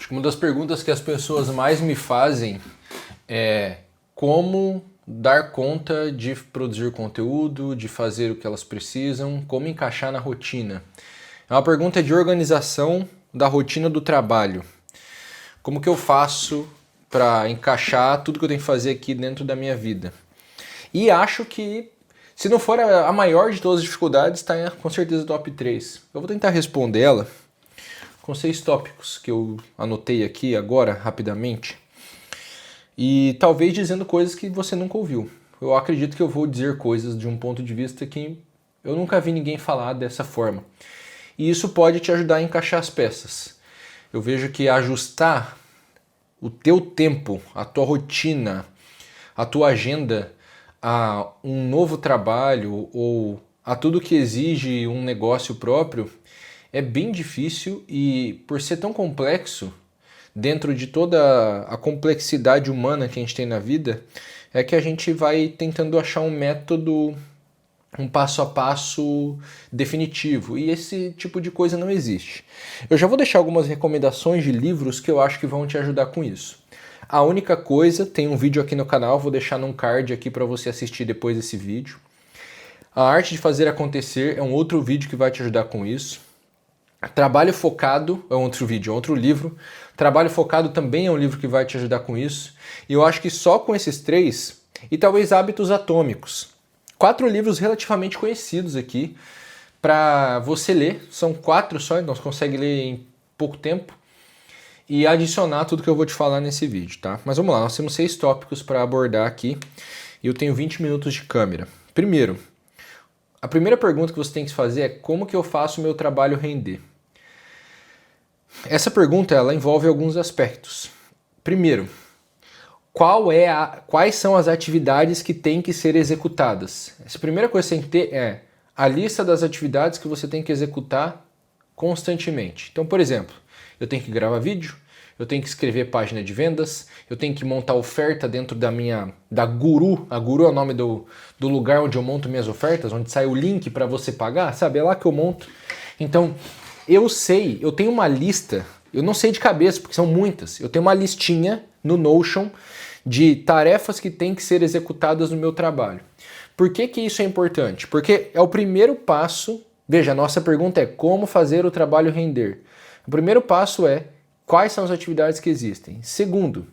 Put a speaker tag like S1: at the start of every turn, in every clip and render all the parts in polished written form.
S1: Acho que uma das perguntas que as pessoas mais me fazem é como dar conta de produzir conteúdo, de fazer o que elas precisam, como encaixar na rotina. É uma pergunta de organização da rotina do trabalho. Como que eu faço para encaixar tudo que eu tenho que fazer aqui dentro da minha vida? E acho que, se não for a maior de todas as dificuldades, está com certeza top 3. Eu vou tentar responder ela com 6 tópicos que eu anotei aqui agora, rapidamente. E talvez dizendo coisas que você nunca ouviu. Eu acredito que eu vou dizer coisas de um ponto de vista que eu nunca vi ninguém falar dessa forma. E isso pode te ajudar a encaixar as peças. Eu vejo que ajustar o teu tempo, a tua rotina, a tua agenda a um novo trabalho ou a tudo que exige um negócio próprio é bem difícil e, por ser tão complexo, dentro de toda a complexidade humana que a gente tem na vida, é que a gente vai tentando achar um método, um passo a passo definitivo. E esse tipo de coisa não existe. Eu já vou deixar algumas recomendações de livros que eu acho que vão te ajudar com isso. A única coisa, tem um vídeo aqui no canal, vou deixar num card aqui para você assistir depois desse vídeo. A Arte de Fazer Acontecer é um outro vídeo que vai te ajudar com isso. Trabalho Focado é outro vídeo, é outro livro. Trabalho Focado também é um livro que vai te ajudar com isso. E eu acho que só com esses 3, e talvez Hábitos Atômicos. 4 livros relativamente conhecidos aqui para você ler. São 4 só, então você consegue ler em pouco tempo. E adicionar tudo que eu vou te falar nesse vídeo, tá? Mas vamos lá, nós temos 6 tópicos para abordar aqui. E eu tenho 20 minutos de câmera. Primeiro, a primeira pergunta que você tem que fazer é como que eu faço o meu trabalho render? Essa pergunta ela envolve alguns aspectos. Primeiro, quais são as atividades que têm que ser executadas? Essa primeira coisa que você tem que ter é a lista das atividades que você tem que executar constantemente. Então, por exemplo, eu tenho que gravar vídeo, eu tenho que escrever página de vendas, eu tenho que montar oferta dentro da Guru. A Guru é o nome do lugar onde eu monto minhas ofertas, onde sai o link para você pagar, sabe? É lá que eu monto. Então, eu tenho uma lista, eu não sei de cabeça, porque são muitas. Eu tenho uma listinha no Notion de tarefas que têm que ser executadas no meu trabalho. Por que que isso é importante? Porque é o primeiro passo. Veja, a nossa pergunta é como fazer o trabalho render. O primeiro passo é quais são as atividades que existem. Segundo,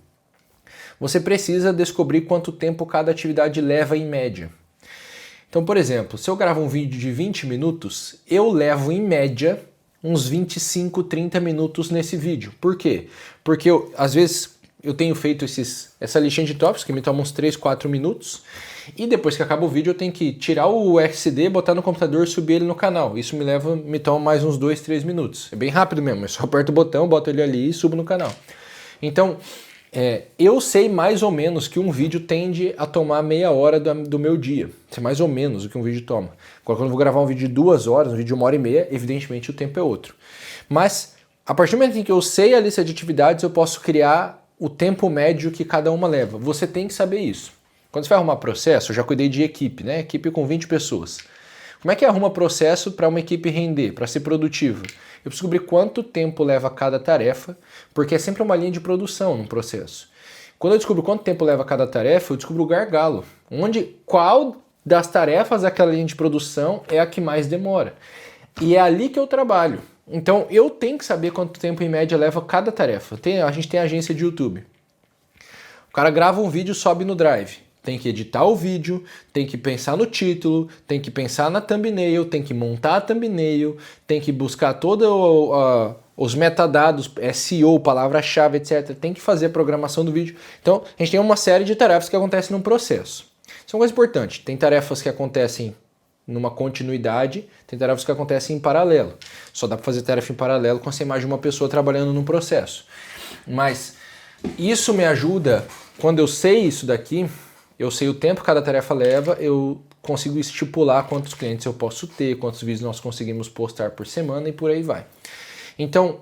S1: você precisa descobrir quanto tempo cada atividade leva em média. Então, por exemplo, se eu gravo um vídeo de 20 minutos, eu levo em média uns 25, 30 minutos nesse vídeo. Por quê? Porque às vezes eu tenho feito essa listinha de tópicos que me toma uns 3, 4 minutos e depois que acaba o vídeo eu tenho que tirar o XD, botar no computador e subir ele no canal. Isso me toma mais uns 2, 3 minutos. É bem rápido mesmo, eu só aperto o botão, boto ele ali e subo no canal. Então, eu sei mais ou menos que um vídeo tende a tomar meia hora do meu dia. Isso é mais ou menos o que um vídeo toma. Agora, quando eu vou gravar um vídeo de 2 horas, um vídeo de 1h30, evidentemente o tempo é outro. Mas, a partir do momento em que eu sei a lista de atividades, eu posso criar o tempo médio que cada uma leva. Você tem que saber isso. Quando você vai arrumar processo, eu já cuidei de equipe, né? Equipe com 20 pessoas. Como é que arruma processo para uma equipe render, para ser produtiva? Eu preciso descobrir quanto tempo leva cada tarefa, porque é sempre uma linha de produção no processo. Quando eu descubro quanto tempo leva cada tarefa, eu descubro o gargalo. Qual das tarefas daquela linha de produção é a que mais demora. E é ali que eu trabalho. Então eu tenho que saber quanto tempo em média leva cada tarefa. A gente tem agência de YouTube. O cara grava um vídeo e sobe no Drive. Tem que editar o vídeo, tem que pensar no título, tem que pensar na thumbnail, tem que montar a thumbnail, tem que buscar todos os metadados, SEO, palavra-chave, etc. Tem que fazer a programação do vídeo. Então, a gente tem uma série de tarefas que acontecem no processo. Isso é uma coisa importante. Tem tarefas que acontecem numa continuidade, tem tarefas que acontecem em paralelo. Só dá para fazer tarefa em paralelo quando você tem mais de uma pessoa trabalhando no processo. Mas isso me ajuda, quando eu sei isso daqui, eu sei o tempo que cada tarefa leva, eu consigo estipular quantos clientes eu posso ter, quantos vídeos nós conseguimos postar por semana e por aí vai. Então,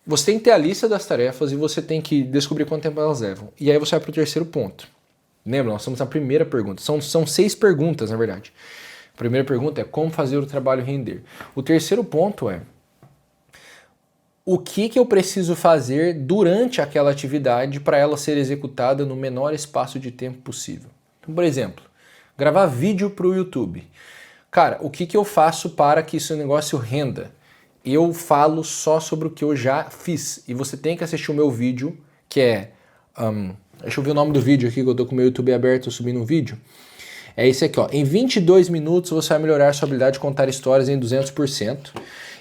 S1: você tem que ter a lista das tarefas e você tem que descobrir quanto tempo elas levam. E aí você vai para o terceiro ponto. Lembra, nós estamos na primeira pergunta. São 6 perguntas, na verdade. A primeira pergunta é como fazer o trabalho render. O terceiro ponto é o que eu preciso fazer durante aquela atividade para ela ser executada no menor espaço de tempo possível. Então, por exemplo, gravar vídeo para o YouTube. Cara, o que eu faço para que esse negócio renda? Eu falo só sobre o que eu já fiz. E você tem que assistir o meu vídeo, que é... deixa eu ver o nome do vídeo aqui, que eu tô com o meu YouTube aberto subindo um vídeo. É esse aqui, ó. Em 22 minutos você vai melhorar sua habilidade de contar histórias em 200%.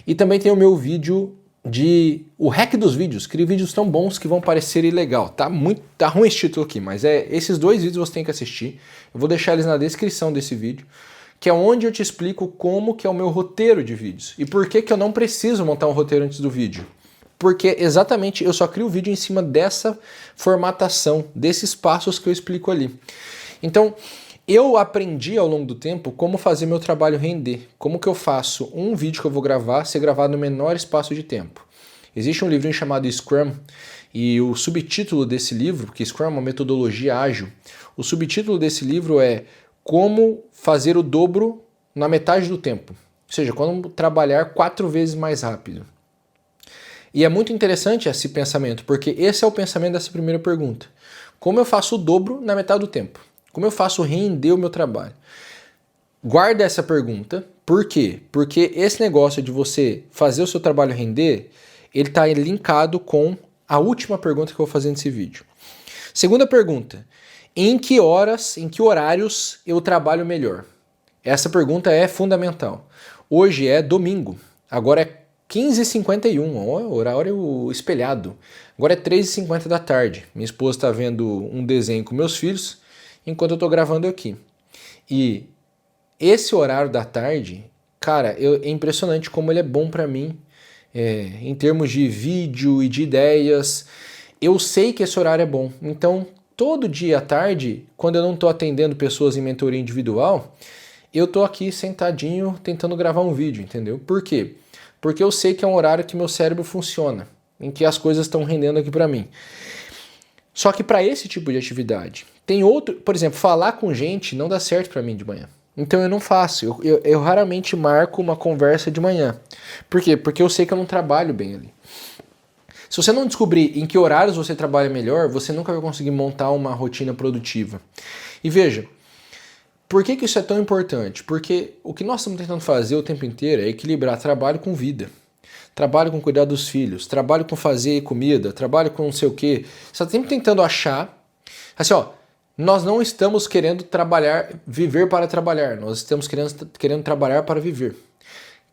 S1: E também tem o meu vídeo o hack dos vídeos. Crie vídeos tão bons que vão parecer ilegal. Tá ruim esse título aqui, mas esses dois vídeos você tem que assistir. Eu vou deixar eles na descrição desse vídeo, que é onde eu te explico como que é o meu roteiro de vídeos. E por que eu não preciso montar um roteiro antes do vídeo. Porque exatamente eu só crio o vídeo em cima dessa formatação, desses passos que eu explico ali. Então, eu aprendi ao longo do tempo como fazer meu trabalho render. Como que eu faço um vídeo que eu vou gravar ser gravado no menor espaço de tempo. Existe um livrinho chamado Scrum, e o subtítulo desse livro, porque Scrum é uma metodologia ágil, o subtítulo desse livro é Como fazer o dobro na metade do tempo. Ou seja, como trabalhar 4 vezes mais rápido. E é muito interessante esse pensamento, porque esse é o pensamento dessa primeira pergunta. Como eu faço o dobro na metade do tempo? Como eu faço render o meu trabalho? Guarda essa pergunta. Por quê? Porque esse negócio de você fazer o seu trabalho render, ele está linkado com a última pergunta que eu vou fazer nesse vídeo. Segunda pergunta. Em que horários eu trabalho melhor? Essa pergunta é fundamental. Hoje é domingo. Agora é 15h51, horário espelhado. Agora é 3h50 da tarde. Minha esposa está vendo um desenho com meus filhos enquanto eu estou gravando aqui. E esse horário da tarde, cara, é impressionante como ele é bom para mim, em termos de vídeo e de ideias. Eu sei que esse horário é bom. Então, todo dia à tarde, quando eu não estou atendendo pessoas em mentoria individual, eu estou aqui sentadinho tentando gravar um vídeo, entendeu? Por quê? Porque eu sei que é um horário que meu cérebro funciona, em que as coisas estão rendendo aqui para mim. Só que para esse tipo de atividade, tem outro, por exemplo, falar com gente não dá certo para mim de manhã. Então eu não faço, eu raramente marco uma conversa de manhã. Por quê? Porque eu sei que eu não trabalho bem ali. Se você não descobrir em que horários você trabalha melhor, você nunca vai conseguir montar uma rotina produtiva. E veja, por que isso é tão importante? Porque o que nós estamos tentando fazer o tempo inteiro é equilibrar trabalho com vida. Trabalho com cuidar dos filhos, trabalho com fazer comida, trabalho com não sei o quê. Você está sempre tentando achar... Assim, ó, nós não estamos querendo viver para trabalhar, nós estamos querendo trabalhar para viver.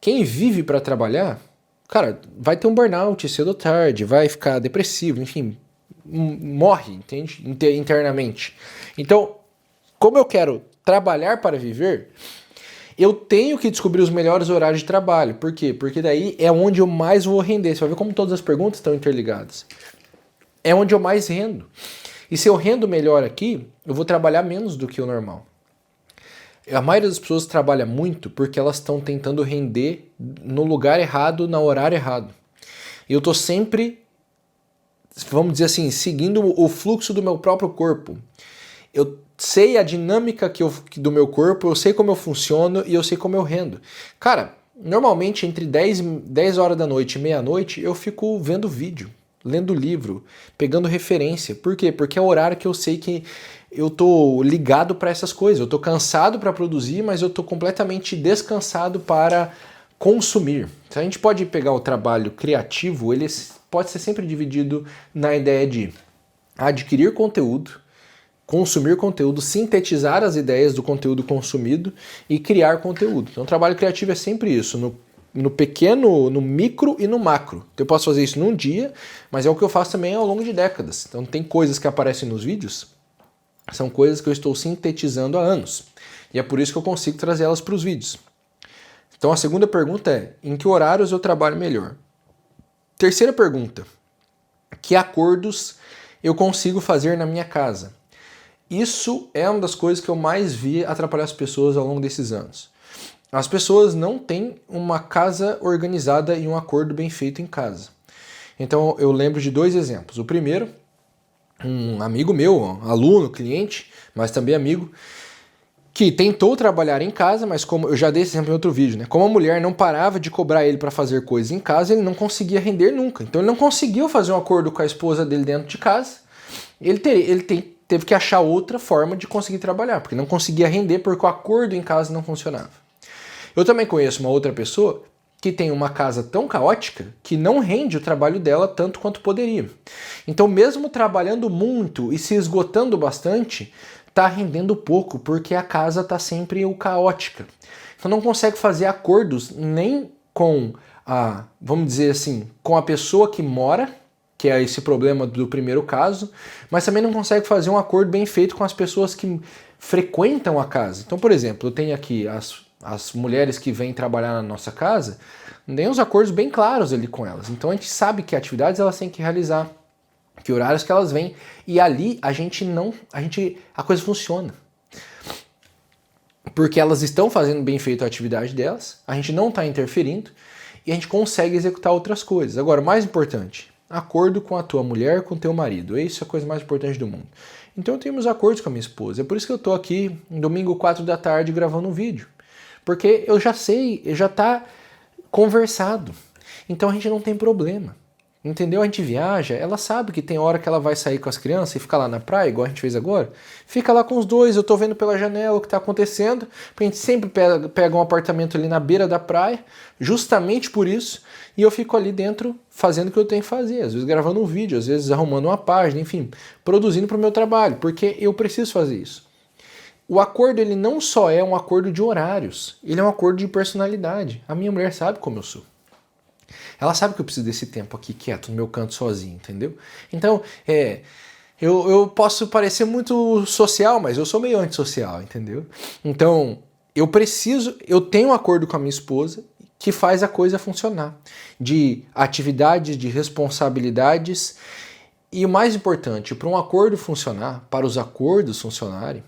S1: Quem vive para trabalhar, cara, vai ter um burnout cedo ou tarde, vai ficar depressivo, enfim, morre, entende? Internamente. Então, como eu quero trabalhar para viver, eu tenho que descobrir os melhores horários de trabalho. Por quê? Porque daí é onde eu mais vou render. Você vai ver como todas as perguntas estão interligadas. É onde eu mais rendo. E se eu rendo melhor aqui, eu vou trabalhar menos do que o normal. A maioria das pessoas trabalha muito porque elas estão tentando render no lugar errado, no horário errado. E eu estou sempre, vamos dizer assim, seguindo o fluxo do meu próprio corpo. Eu sei a dinâmica do meu corpo, eu sei como eu funciono e eu sei como eu rendo. Cara, normalmente entre 10 horas da noite e meia-noite eu fico vendo vídeo, lendo livro, pegando referência. Por quê? Porque é o horário que eu sei que eu tô ligado para essas coisas. Eu tô cansado para produzir, mas eu tô completamente descansado para consumir. Se a gente pode pegar o trabalho criativo, ele pode ser sempre dividido na ideia de adquirir conteúdo, consumir conteúdo, sintetizar as ideias do conteúdo consumido e criar conteúdo. Então o trabalho criativo é sempre isso, no pequeno, no micro e no macro. Eu posso fazer isso num dia, mas é o que eu faço também ao longo de décadas. Então tem coisas que aparecem nos vídeos, são coisas que eu estou sintetizando há anos. E é por isso que eu consigo trazer elas para os vídeos. Então a segunda pergunta é, em que horários eu trabalho melhor? Terceira pergunta, que acordos eu consigo fazer na minha casa? Isso é uma das coisas que eu mais vi atrapalhar as pessoas ao longo desses anos. As pessoas não têm uma casa organizada e um acordo bem feito em casa. Então eu lembro de 2 exemplos. O primeiro, um amigo meu, aluno, cliente, mas também amigo, que tentou trabalhar em casa, mas como eu já dei esse exemplo em outro vídeo, né? Como a mulher não parava de cobrar ele para fazer coisas em casa, ele não conseguia render nunca. Então ele não conseguiu fazer um acordo com a esposa dele dentro de casa. Teve que achar outra forma de conseguir trabalhar, porque não conseguia render porque o acordo em casa não funcionava. Eu também conheço uma outra pessoa que tem uma casa tão caótica que não rende o trabalho dela tanto quanto poderia. Então, mesmo trabalhando muito e se esgotando bastante, está rendendo pouco, porque a casa está sempre caótica. Então não consegue fazer acordos nem com vamos dizer assim, com a pessoa que mora, que é esse problema do primeiro caso, mas também não consegue fazer um acordo bem feito com as pessoas que frequentam a casa. Então, por exemplo, eu tenho aqui as mulheres que vêm trabalhar na nossa casa, tem uns acordos bem claros ali com elas. Então a gente sabe que atividades elas têm que realizar, que horários que elas vêm, e ali a coisa funciona. Porque elas estão fazendo bem feito a atividade delas, a gente não está interferindo, e a gente consegue executar outras coisas. Agora, o mais importante, acordo com a tua mulher, com o teu marido. Isso é a coisa mais importante do mundo. Então eu tenho meus acordos com a minha esposa. É por isso que eu estou aqui, domingo 4 da tarde, gravando um vídeo. Porque eu já sei, já está conversado. Então a gente não tem problema. Entendeu? A gente viaja, ela sabe que tem hora que ela vai sair com as crianças e fica lá na praia, igual a gente fez agora. Fica lá com os dois, eu tô vendo pela janela o que tá acontecendo. A gente sempre pega um apartamento ali na beira da praia, justamente por isso. E eu fico ali dentro fazendo o que eu tenho que fazer. Às vezes gravando um vídeo, às vezes arrumando uma página, enfim, produzindo para o meu trabalho, porque eu preciso fazer isso. O acordo, ele não só é um acordo de horários, ele é um acordo de personalidade. A minha mulher sabe como eu sou. Ela sabe que eu preciso desse tempo aqui quieto, no meu canto sozinho, entendeu? Então, eu posso parecer muito social, mas eu sou meio antissocial, entendeu? Então, eu tenho um acordo com a minha esposa que faz a coisa funcionar. De atividades, de responsabilidades. E o mais importante, para um acordo funcionar, para os acordos funcionarem,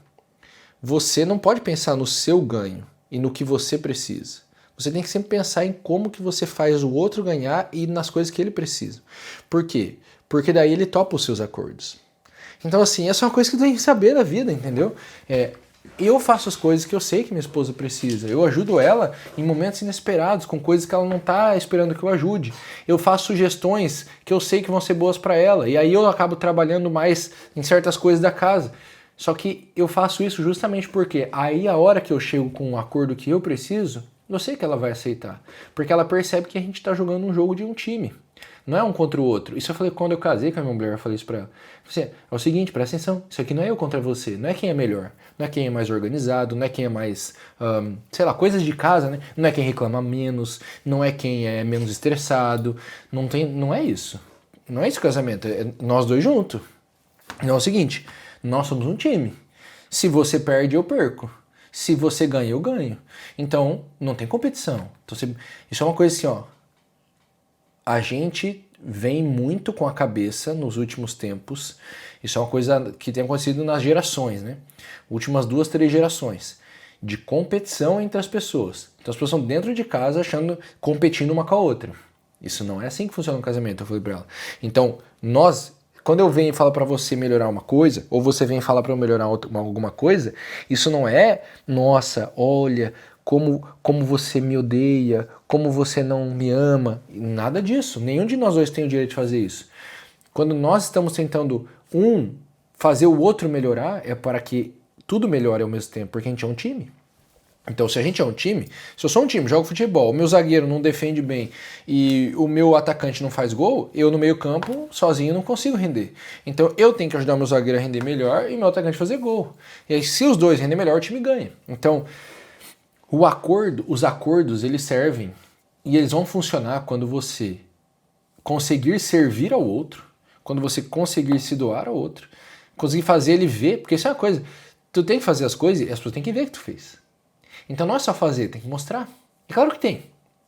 S1: você não pode pensar no seu ganho e no que você precisa. Você tem que sempre pensar em como que você faz o outro ganhar e nas coisas que ele precisa. Por quê? Porque daí ele topa os seus acordos. Então, assim, essa é uma coisa que eu tenho que saber da vida, entendeu? Eu faço as coisas que eu sei que minha esposa precisa. Eu ajudo ela em momentos inesperados, com coisas que ela não está esperando que eu ajude. Eu faço sugestões que eu sei que vão ser boas para ela. E aí eu acabo trabalhando mais em certas coisas da casa. Só que eu faço isso justamente porque aí a hora que eu chego com um acordo que eu preciso, eu sei que ela vai aceitar, porque ela percebe que a gente está jogando um jogo de um time, não é um contra o outro. Isso eu falei quando eu casei com a minha mulher, eu falei isso pra ela. É o seguinte, presta atenção, isso aqui não é eu contra você, não é quem é melhor, não é quem é mais organizado, não é quem é mais, sei lá, coisas de casa, né? Não é quem reclama menos, não é quem é menos estressado, não é isso. Não é isso o casamento, é nós dois juntos. Não é o seguinte, nós somos um time. Se você perde, eu perco. Se você ganha, eu ganho. Então, não tem competição. Então, isso é uma coisa assim, ó. A gente vem muito com a cabeça nos últimos tempos. Isso é uma coisa que tem acontecido nas gerações, né? Últimas 2, 3 gerações. De competição entre as pessoas. Então, as pessoas estão dentro de casa competindo uma com a outra. Isso não é assim que funciona no casamento, eu falei pra ela. Então, quando eu venho e falo para você melhorar uma coisa, ou você vem falar para eu melhorar alguma coisa, isso não é, nossa, olha, como você me odeia, como você não me ama, nada disso. Nenhum de nós dois tem o direito de fazer isso. Quando nós estamos tentando fazer o outro melhorar, é para que tudo melhore ao mesmo tempo, porque a gente é um time. Então, se a gente é um time, se eu sou um time, jogo futebol, o meu zagueiro não defende bem e o meu atacante não faz gol, eu no meio campo, sozinho, não consigo render. Então, eu tenho que ajudar o meu zagueiro a render melhor e meu atacante a fazer gol. E aí, se os dois renderem melhor, o time ganha. Então, os acordos, eles servem e eles vão funcionar quando você conseguir servir ao outro, quando você conseguir se doar ao outro, conseguir fazer ele ver, porque isso é uma coisa, tu tem que fazer as coisas e as pessoas têm que ver que tu fez. Então não é só fazer, tem que mostrar. E claro que tem,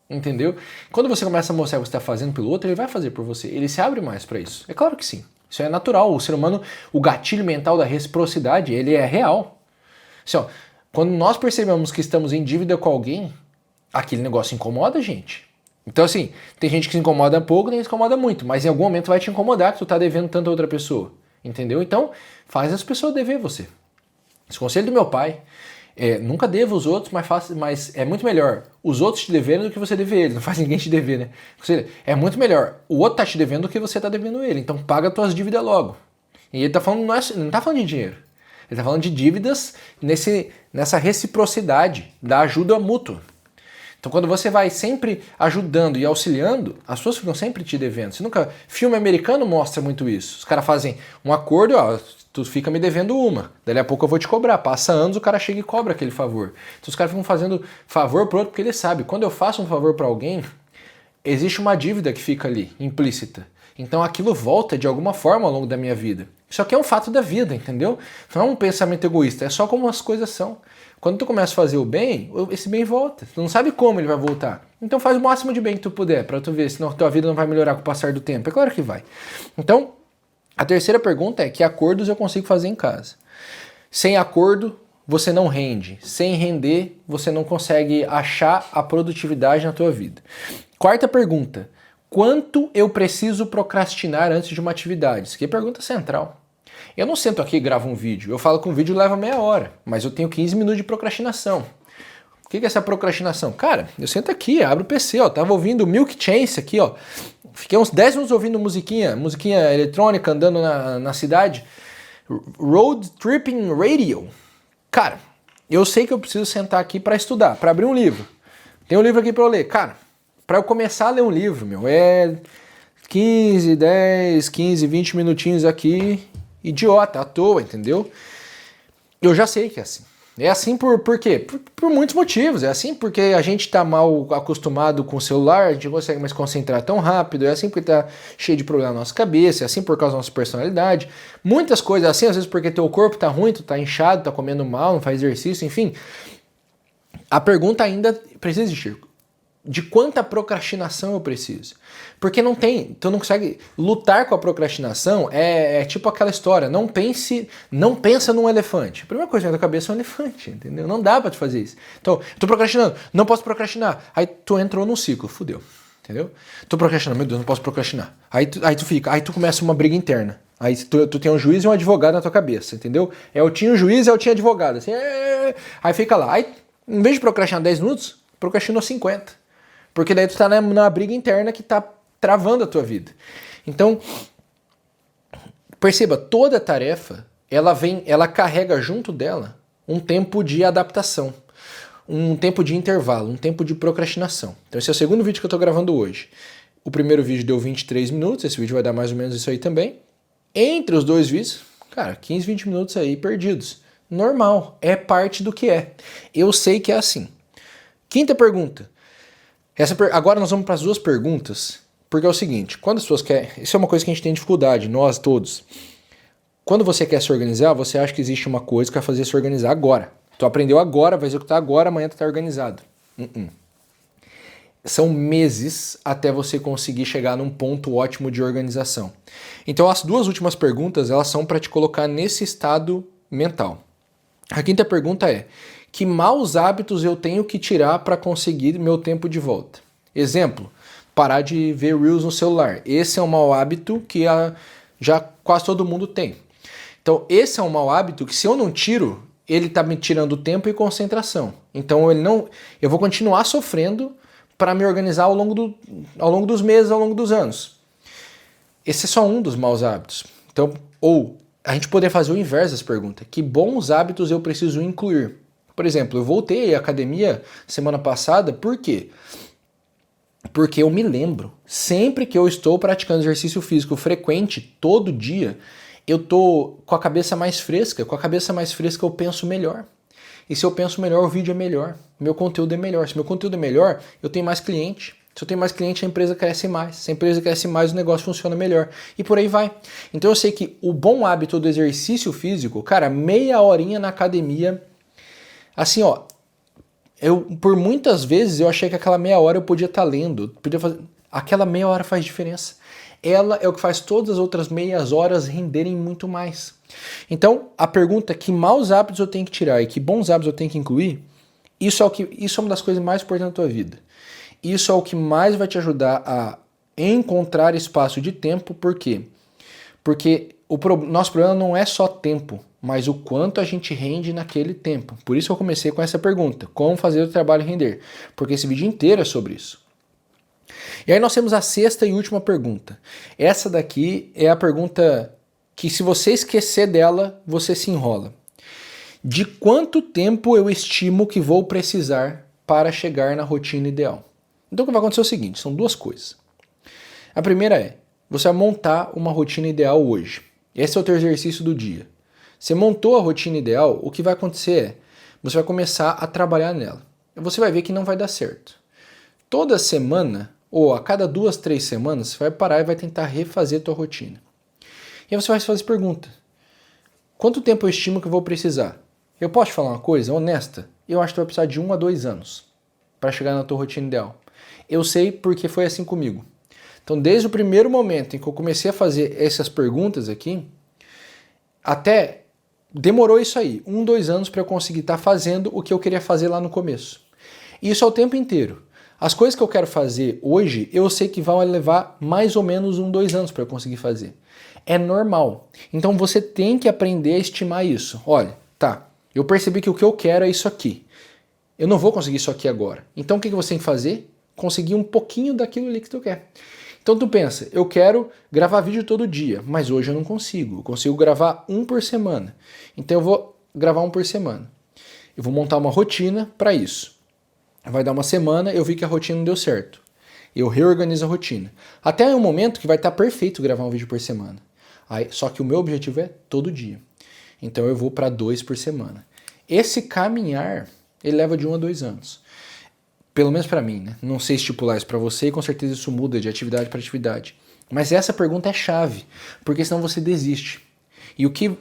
S1: entendeu? Quando você começa a mostrar o que você está fazendo pelo outro, ele vai fazer por você. Ele se abre mais para isso. É claro que sim. Isso é natural. O ser humano, o gatilho mental da reciprocidade, ele é real. Assim, ó, quando nós percebemos que estamos em dívida com alguém, aquele negócio incomoda a gente. Então assim, tem gente que se incomoda pouco, tem gente que se incomoda muito, mas em algum momento vai te incomodar que tu está devendo tanto a outra pessoa. Entendeu? Então, faz as pessoas dever você. Esse conselho do meu pai Nunca deva os outros, mas é muito melhor os outros te deverem do que você dever eles. Não faz ninguém te dever, né? Ou seja, é muito melhor o outro tá te devendo do que você tá devendo ele. Então paga as tuas dívidas logo. E ele tá falando, não tá falando de dinheiro. Ele tá falando de dívidas nessa reciprocidade da ajuda mútua. Então quando você vai sempre ajudando e auxiliando, as pessoas ficam sempre te devendo. Você nunca... Filme americano mostra muito isso. Os caras fazem um acordo, ó, tu fica me devendo uma. Daí a pouco eu vou te cobrar. Passa anos, o cara chega e cobra aquele favor. Então os caras ficam fazendo favor pro outro porque eles sabem. Quando eu faço um favor para alguém, existe uma dívida que fica ali, implícita. Então aquilo volta de alguma forma ao longo da minha vida. Isso aqui é um fato da vida, entendeu? Não é um pensamento egoísta, é só como as coisas são. Quando tu começa a fazer o bem, esse bem volta. Tu não sabe como ele vai voltar. Então faz o máximo de bem que tu puder, para tu ver se a tua vida não vai melhorar com o passar do tempo. É claro que vai. Então, a terceira pergunta é: que acordos eu consigo fazer em casa? Sem acordo, você não rende. Sem render, você não consegue achar a produtividade na tua vida. Quarta pergunta: quanto eu preciso procrastinar antes de uma atividade? Isso aqui é pergunta central. Eu não sento aqui e gravo um vídeo. Eu falo que um vídeo leva meia hora, mas eu tenho 15 minutos de procrastinação. O que é essa procrastinação? Cara, eu sento aqui, abro o PC, ó, tava ouvindo Milk Chance aqui, ó. Fiquei uns 10 minutos ouvindo musiquinha eletrônica, andando na cidade. Road Tripping Radio. Cara, eu sei que eu preciso sentar aqui para estudar, para abrir um livro. Tem um livro aqui para eu ler. Cara, para eu começar a ler um livro, é 15, 10, 15, 20 minutinhos aqui, idiota, à toa, entendeu? Eu já sei que é assim. É assim por quê? Por muitos motivos. É assim porque a gente está mal acostumado com o celular, a gente não consegue mais concentrar tão rápido, é assim porque está cheio de problema na nossa cabeça, é assim por causa da nossa personalidade. Muitas coisas assim, às vezes porque teu corpo está ruim, tu está inchado, tá comendo mal, não faz exercício, enfim. A pergunta ainda precisa existir. De quanta procrastinação eu preciso? Porque não tem, tu não consegue lutar com a procrastinação, é tipo aquela história, não pensa num elefante. A primeira coisa que vem da cabeça é um elefante, entendeu? Não dá pra te fazer isso. Então, eu tô procrastinando, não posso procrastinar. Aí tu entrou num ciclo, fudeu, entendeu? Tô procrastinando, meu Deus, não posso procrastinar. Aí tu começa uma briga interna. Aí tu tem um juiz e um advogado na tua cabeça, entendeu? Eu tinha um juiz e eu tinha advogado, assim, aí fica lá. Aí, em vez de procrastinar 10 minutos, procrastinou 50. Porque daí tu tá numa briga interna que tá travando a tua vida. Então, perceba, toda tarefa, ela carrega junto dela um tempo de adaptação, um tempo de intervalo, um tempo de procrastinação. Então esse é o segundo vídeo que eu tô gravando hoje. O primeiro vídeo deu 23 minutos, esse vídeo vai dar mais ou menos isso aí também. Entre os dois vídeos, cara, 15, 20 minutos aí perdidos. Normal, é parte do que é. Eu sei que é assim. Quinta pergunta. Agora nós vamos para as duas perguntas, porque é o seguinte, quando as pessoas querem... Isso é uma coisa que a gente tem dificuldade, nós todos. Quando você quer se organizar, você acha que existe uma coisa que vai fazer se organizar agora. Tu aprendeu agora, vai executar agora, amanhã tu tá organizado. São meses até você conseguir chegar num ponto ótimo de organização. Então as duas últimas perguntas, elas são para te colocar nesse estado mental. A quinta pergunta é: que maus hábitos eu tenho que tirar para conseguir meu tempo de volta? Exemplo, parar de ver Reels no celular. Esse é um mau hábito que já quase todo mundo tem. Então esse é um mau hábito que se eu não tiro, ele está me tirando tempo e concentração. Então eu vou continuar sofrendo para me organizar ao longo dos meses, ao longo dos anos. Esse é só um dos maus hábitos. Então, ou a gente poderia fazer o inverso das perguntas. Que bons hábitos eu preciso incluir? Por exemplo, eu voltei à academia semana passada, por quê? Porque eu me lembro, sempre que eu estou praticando exercício físico frequente, todo dia, eu tô com a cabeça mais fresca. Com a cabeça mais fresca eu penso melhor. E se eu penso melhor, o vídeo é melhor, meu conteúdo é melhor. Se meu conteúdo é melhor, eu tenho mais cliente. Se eu tenho mais cliente, a empresa cresce mais. Se a empresa cresce mais, o negócio funciona melhor. E por aí vai. Então eu sei que o bom hábito do exercício físico, cara, meia horinha na academia, assim, ó, por muitas vezes eu achei que aquela meia hora eu podia estar lendo, podia fazer. Aquela meia hora faz diferença. Ela é o que faz todas as outras meias horas renderem muito mais. Então, a pergunta: que maus hábitos eu tenho que tirar e que bons hábitos eu tenho que incluir, isso é uma das coisas mais importantes da tua vida. Isso é o que mais vai te ajudar a encontrar espaço de tempo. Por quê? Porque nosso problema não é só tempo. mas o quanto a gente rende naquele tempo. Por isso eu comecei com essa pergunta, como fazer o trabalho render? Porque esse vídeo inteiro é sobre isso. E aí nós temos a sexta e última pergunta. Essa daqui é a pergunta que, se você esquecer dela, você se enrola. De quanto tempo eu estimo que vou precisar para chegar na rotina ideal? Então o que vai acontecer é o seguinte, são duas coisas. A primeira é, você vai montar uma rotina ideal hoje. Esse é o teu exercício do dia. Você montou a rotina ideal, o que vai acontecer é, você vai começar a trabalhar nela. E você vai ver que não vai dar certo. Toda semana, ou a cada 2, 3 semanas, você vai parar e vai tentar refazer a tua rotina. E aí você vai se fazer pergunta. Quanto tempo eu estimo que eu vou precisar? Eu posso te falar uma coisa honesta? Eu acho que tu vai precisar de 1 a 2 anos para chegar na tua rotina ideal. Eu sei porque foi assim comigo. Então, desde o primeiro momento em que eu comecei a fazer essas perguntas aqui, até demorou isso aí, 1, 2 anos para eu conseguir estar fazendo o que eu queria fazer lá no começo. E isso é o tempo inteiro. As coisas que eu quero fazer hoje, eu sei que vão levar mais ou menos 1, 2 anos para eu conseguir fazer. É normal. Então você tem que aprender a estimar isso. Olha, tá, eu percebi que o que eu quero é isso aqui. Eu não vou conseguir isso aqui agora. Então o que você tem que fazer? Conseguir um pouquinho daquilo ali que tu quer. Então tu pensa, eu quero gravar vídeo todo dia, mas hoje eu não consigo. Eu consigo gravar 1 por semana. Então eu vou gravar 1 por semana. Eu vou montar uma rotina para isso. Vai dar uma semana, eu vi que a rotina não deu certo. Eu reorganizo a rotina. Até um momento que vai estar perfeito gravar um vídeo por semana. Aí, só que o meu objetivo é todo dia. Então eu vou para 2 por semana. Esse caminhar, ele leva de 1 a 2 anos. Pelo menos para mim, né? Não sei estipular isso para você e com certeza isso muda de atividade para atividade. Mas essa pergunta é chave, porque senão você desiste. E o que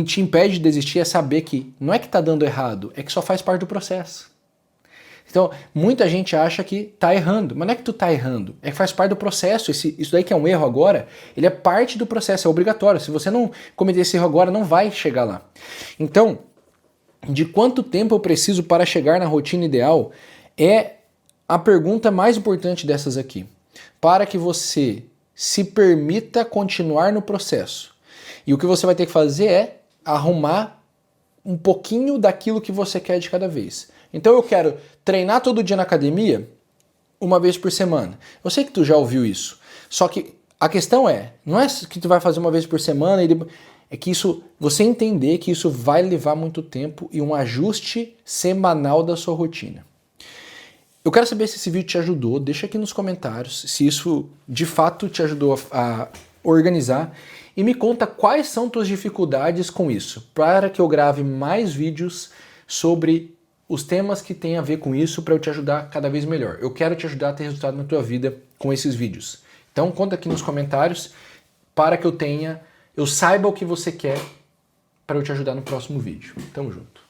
S1: te impede de desistir é saber que não é que está dando errado, é que só faz parte do processo. Então, muita gente acha que tá errando, mas não é que tu tá errando, é que faz parte do processo. Isso daí que é um erro agora, ele é parte do processo, é obrigatório. Se você não cometer esse erro agora, não vai chegar lá. Então, de quanto tempo eu preciso para chegar na rotina ideal é a pergunta mais importante dessas aqui. Para que você se permita continuar no processo. E o que você vai ter que fazer é arrumar um pouquinho daquilo que você quer de cada vez. Então eu quero treinar todo dia na academia 1 vez por semana. Eu sei que tu já ouviu isso. Só que a questão não é que tu vai fazer 1 vez por semana, é que isso, você entender que isso vai levar muito tempo e um ajuste semanal da sua rotina. Eu quero saber se esse vídeo te ajudou, deixa aqui nos comentários se isso de fato te ajudou a organizar e me conta quais são tuas dificuldades com isso, para que eu grave mais vídeos sobre os temas que têm a ver com isso para eu te ajudar cada vez melhor. Eu quero te ajudar a ter resultado na tua vida com esses vídeos. Então conta aqui nos comentários para que eu saiba o que você quer para eu te ajudar no próximo vídeo. Tamo junto.